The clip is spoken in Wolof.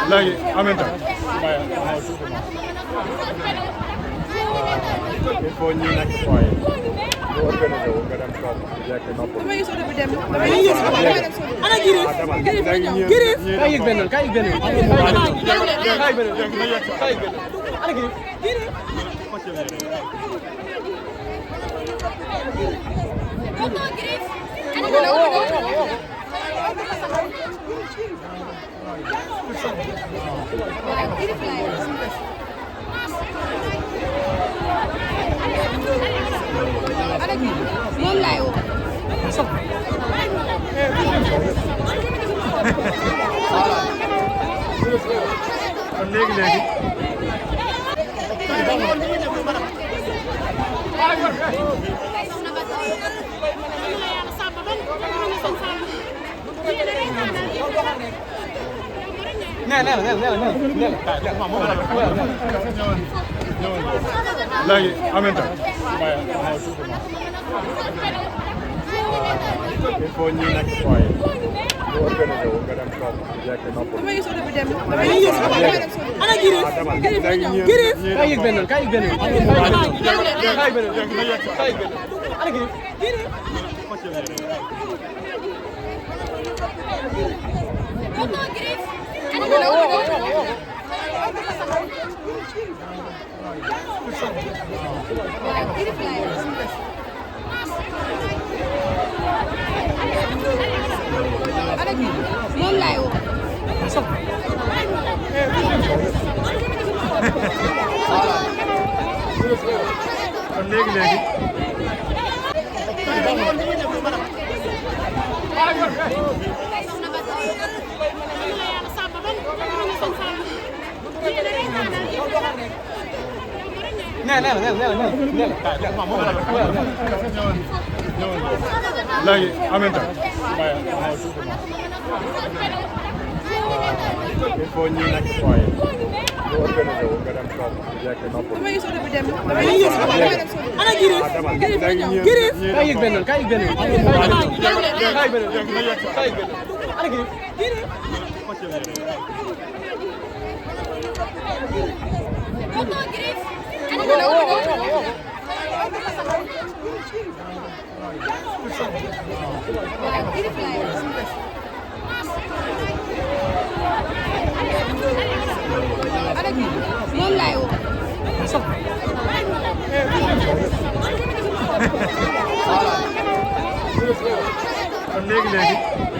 léegi aminta il faut ñu nekk foyer ñu organisé wu nga dem toog jekk nopp ana Girif Girif kay yëg benn kay yëg benn ana Girif Girif moom laay woo. kon léegi léegi aminta il faut ñu nekk foyer ñu organisé wu nga dem toog jekk nopp ana Girif Girif kay yëg benn kay yëg benn ana Girif Girif moom laay woo. kon léegi léegi aminta il faut ñu nekk foyer organisé wu nga dem toog jekk noppal. Ana Girif. Girif. Kay yëg benn kay yëg benn. Kay yëg benn. Ana Girif. moom laay woo. kon léegi